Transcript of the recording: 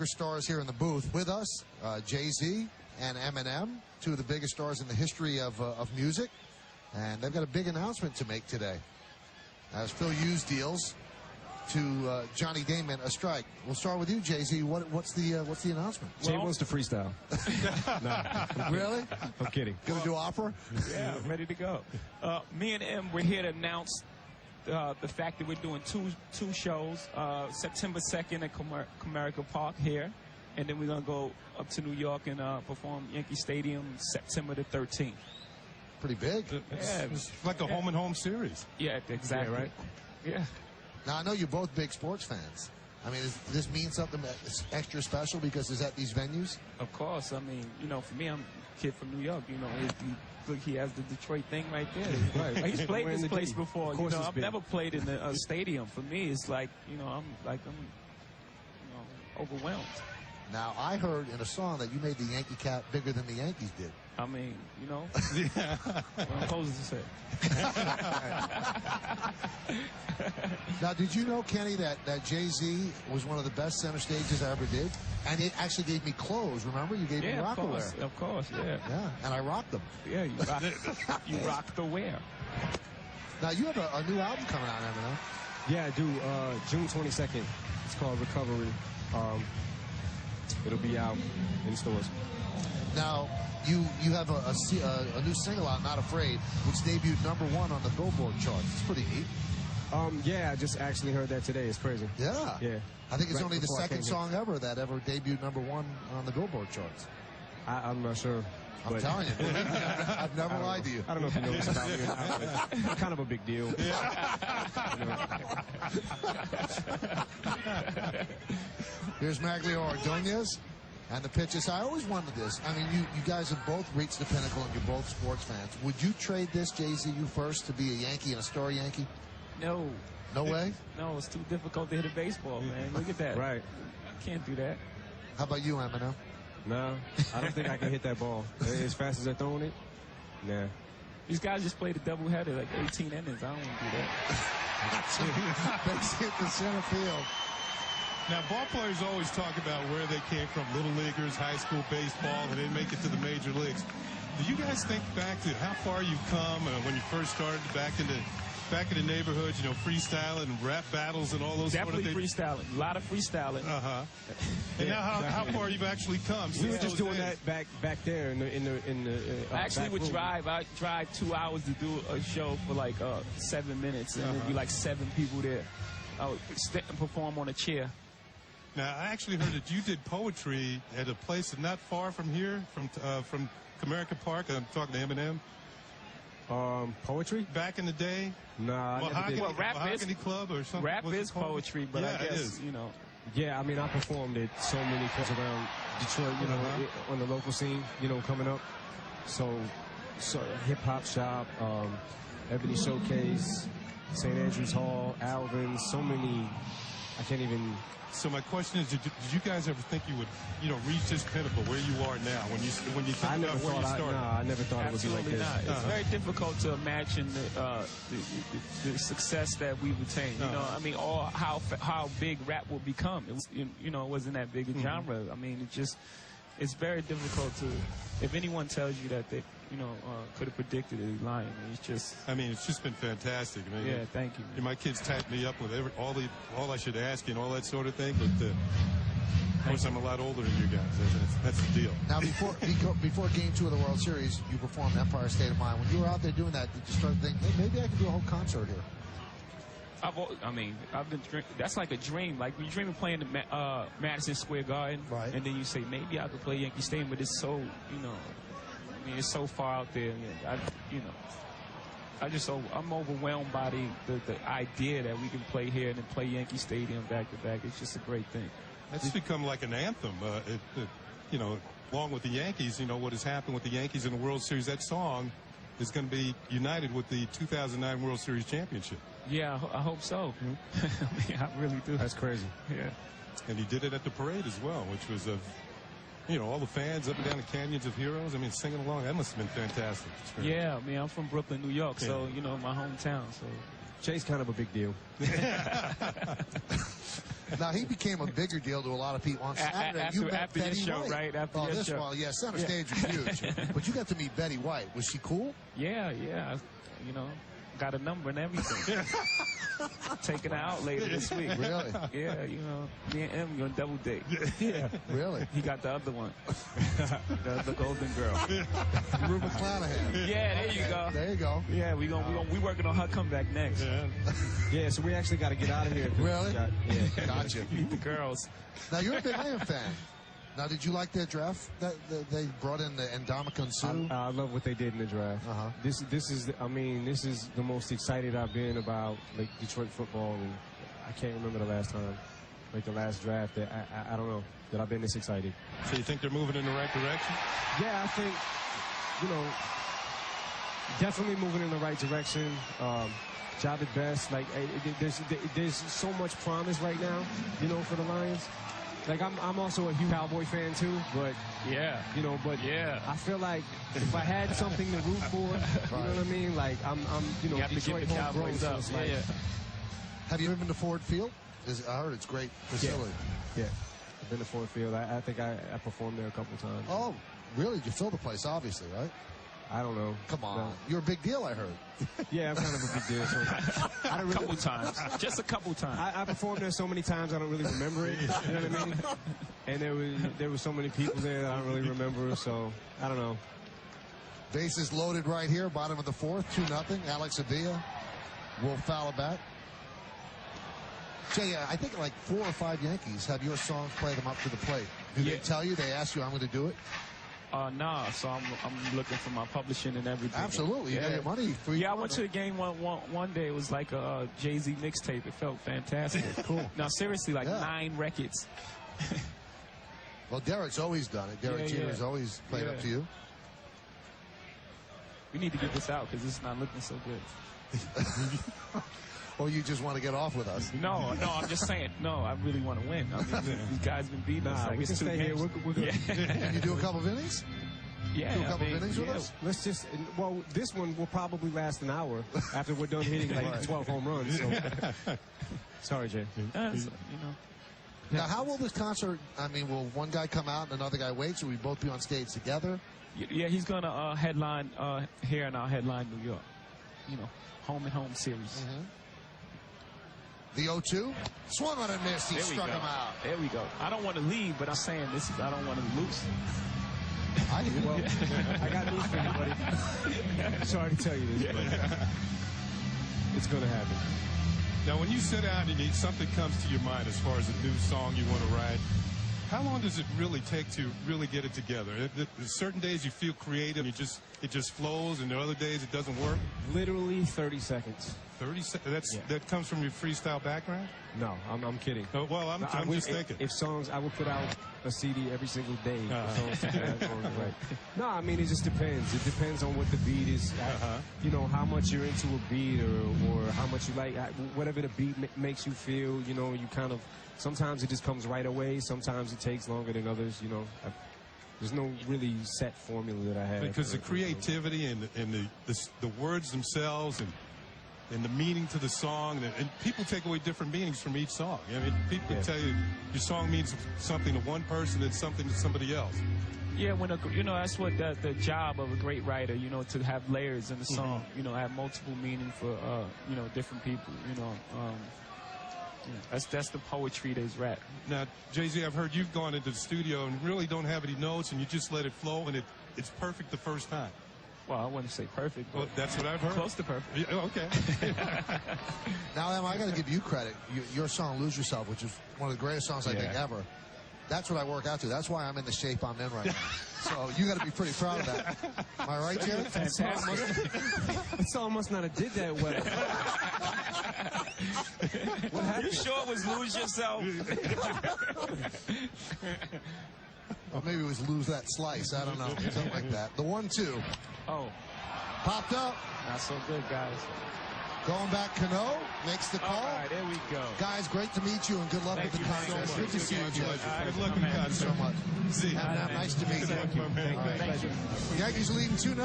Stars here in the booth with us, Jay-Z and Eminem, two of the biggest stars in the history of music, and they've got a big announcement to make today. As Phil Hughes deals to Johnny Damon a strike. We'll start with you, Jay-Z. What's the announcement? Jay wants to freestyle. No, really? I'm kidding. Gonna do opera? Yeah, I'm ready to go. Me and Em, we're here to announce the fact that we're doing two shows, September 2nd at Comerica Park here, and then we're going to go up to New York and perform Yankee Stadium September the 13th. Pretty big. It's like a home-and-home series. Yeah, exactly. Yeah, right? Yeah. Now, I know you're both big sports fans. I mean, does this mean something that's extra special because it's at these venues? Of course. I mean, you know, for me, I'm a kid from New York. You know, look, he has the Detroit thing right there. Right. He's played this place before. You know, I've been. never played in a stadium. For me, it's like, you know, I'm overwhelmed. Now, I heard in a song that you made the Yankee cap bigger than the Yankees did. I mean, you know, what I'm supposed to say. Now, did you know, Kenny, that Jay-Z was one of the best center stages I ever did? And it actually gave me clothes, remember? You gave me rock-a-wear. Of course, yeah. Yeah, and I rocked them. Yeah, you rock the wear. Now, you have a new album coming out, Eminem. Yeah, I do. June 22nd. It's called Recovery. It'll be out in stores. Now, you have a new single out, Not Afraid, which debuted #1 on the Billboard charts. It's pretty neat. Yeah, I just actually heard that today. It's crazy. Yeah. Yeah. I think it's Right only the before I second came song ever that ever debuted #1 on the Billboard charts. I'm not sure. I'm telling you. I've never lied to you. I don't know if you know this about me or not, but it's kind of a big deal. Here's Maglio Ordonez. And the pitches. I always wanted this. I mean, you guys have both reached the pinnacle, and you're both sports fans. Would you trade this, Jay-Z, you first, to be a Yankee and a star Yankee? No. No way? No, it's too difficult to hit a baseball, man. Look at that. Right. I can't do that. How about you, Eminem? No, I don't think I can hit that ball as fast as they're throwing it. Nah. These guys just played a doubleheader, like 18 innings. I don't want to do that. Base hit the center field. Now, ball players always talk about where they came from, little leaguers, high school baseball, and then make it to the major leagues. Do you guys think back to how far you've come when you first started back in the neighborhoods, you know, freestyling and rap battles and all those Definitely sort of things? freestyling. A lot of freestyling. Uh-huh. And now how far you've actually come? We were just doing that back there in the I actually back would room. I drive 2 hours to do a show for like 7 minutes, and there'd be like 7 people there. I would sit and perform on a chair. Now, I actually heard that you did poetry at a place not far from here, from Comerica Park. I'm talking to Eminem. Poetry? Back in the day? Nah, I never Mahogany, did. Well, rap Mahogany Club or something? Rap What's it is called? poetry, but Yeah, I it guess, is. you know. Yeah, I mean, I performed at so many clubs around Detroit, you know, on the local scene, you know, coming up. So Hip Hop Shop, Ebony Showcase, St. Andrews Hall, Alvin's, so many, I can't even... So my question is, did you guys ever think you would, you know, reach this pinnacle where you are now? When you think I never about where you thought started? I never thought Absolutely it would be like this. not. It's very difficult to imagine the success that we've attained. You know, I mean, how big rap will become. It was, you know, it wasn't that big a genre. I mean, it's very difficult to. If anyone tells you that they, you know, could have predicted it, lying. It's just. I mean, it's just been fantastic. I mean, yeah, thank you. My kids tapped me up with all I should ask you and all that sort of thing. But of course, I'm a lot older than you guys. That's the deal. Now, before Game 2 of the World Series, you performed Empire State of Mind. When you were out there doing that, did you start thinking, hey, maybe I could do a whole concert here? I've been that's like a dream. Like when you dream of playing the Madison Square Garden, right? And then you say maybe I could play Yankee Stadium, but it's so, you know, I mean, it's so far out there. I'm overwhelmed by the idea that we can play here and then play Yankee Stadium back to back. It's just a great thing. It's become like an anthem. You know, along with the Yankees, you know what has happened with the Yankees in the World Series. That song is going to be united with the 2009 World Series championship. Yeah, I hope so. I mean, I really do. That's crazy. Yeah. And he did it at the parade as well, which was you know, all the fans up and down the Canyons of Heroes. I mean, singing along. That must have been fantastic. Yeah, I mean, I'm from Brooklyn, New York, so, you know, my hometown. So Jay's kind of a big deal. Now, he became a bigger deal to a lot of people on Saturday. After this show, right? After oh, this show. Well, yeah, center stage was huge. But you got to meet Betty White. Was she cool? Yeah. You know, got a number and everything. Taking her out later this week. Really? Yeah, you know, me and Em going double date. Yeah. Really? He got the other one. the golden girl. Ruben Clanahan. Yeah, there you go. There you go. Yeah, we working on her comeback next. Yeah, so we actually got to get out of here. Really? Yeah. Gotcha. Meet the girls. Now, you're a big Lion fan. Now, did you like their draft that they brought in the Ndamukong Suh? I love what they did in the draft. This is the most excited I've been about like Detroit football, and I can't remember the last time, like the last draft that I don't know that I've been this excited. So you think they're moving in the right direction? Yeah, I think, you know, definitely moving in the right direction. Job at best. Like there's so much promise right now, you know, for the Lions. Like I'm also a huge Cowboy fan too, but you know, I feel like if I had something to root for, you know what I mean? Like I'm you know, you have Detroit to give the Cowboys up. So like, Have you ever been to Ford Field? I heard it's a great facility. Yeah. I've been to Ford Field. I think I performed there a couple of times. Oh, really? You filled the place, obviously, right? I don't know. Come on. No. You're a big deal, I heard. Yeah, I'm kind of a big deal. So A couple times. Just a couple times. I performed there so many times I don't really remember it. You know what I mean? And there were so many people there that I don't really remember. So I don't know. Bases loaded right here, bottom of the fourth, 2-0. Alex Avila will foul it back. Jay, I think like 4 or 5 Yankees have your songs play them up to the plate. Do they tell you? They ask you, I'm going to do it? Nah, so I'm looking for my publishing and everything. Absolutely. You got your money. I went to the game one day. It was like a Jay-Z mixtape. It felt fantastic. Cool. Now, seriously, like 9 records. Well, Derek's always done it. Derek Jeter's always played up to you. We need to get this out because it's not looking so good. Or you just want to get off with us? No, I'm just saying. No, I really want to win. I mean, these guys been beating us. Like we can stay here. We're good. Can you do a couple of innings? Yeah. Do a couple of innings with us? Let's just, well, this one will probably last an hour after we're done hitting like 12 home runs. So. Sorry, Jay. You know. Now, how will this concert, I mean, will one guy come out and another guy wait? Should we both be on stage together? Yeah, he's going to headline here and I'll headline New York. You know, home and home series. The 0-2. Swung on and missed. He struck him out. There we go. I don't want to leave, but I'm saying I don't want to lose. I do. Well, I got news for you, buddy. Sorry to tell you this, but it's going to happen. Now, when you sit down and something comes to your mind as far as a new song you want to write, how long does it really take to really get it together? There's certain days you feel creative, it just flows, and there are other days it doesn't work? Literally 30 seconds. 30 seconds? That comes from your freestyle background? No, I'm kidding. Oh, well, I'm just thinking. If songs, I would put out a CD every single day. Right. No, I mean, it just depends. It depends on what the beat is. You know, how much you're into a beat or how much you like, whatever the beat makes you feel, you know, you kind of, sometimes it just comes right away. Sometimes it takes longer than others, you know. There's no really set formula that I have. Because the creativity and the words themselves and the meaning to the song, and people take away different meanings from each song. I mean, people tell you your song means something to one person and something to somebody else. Yeah, you know, that's what the job of a great writer, you know, to have layers in the song, you know, have multiple meaning for, you know, different people, you know. That's the poetry that is rap. Now, Jay-Z, I've heard you've gone into the studio and really don't have any notes and you just let it flow and it's perfect the first time. Well, I wouldn't say perfect, but well, that's what I've heard. Close to perfect. Yeah, okay. Now, Em, I got to give you credit. Your song, Lose Yourself, which is one of the greatest songs I think ever. That's what I work out to. That's why I'm in the shape I'm in right now. So you got to be pretty proud of that. Am I right, Jerry? That song must not have did that well. What happened? You sure it was Lose Yourself? Or maybe it was Lose That Slice. I don't know. Something like that. The 1-2. Oh. Popped up. Not so good, guys. Going back, Cano makes the call. All right, there we go. Guys, great to meet you and good luck with the contest. Good to see you, Jay. Good luck with the contest. Thank you so much. See you. Nice to meet you. Thank you. Yankees leading 2-0.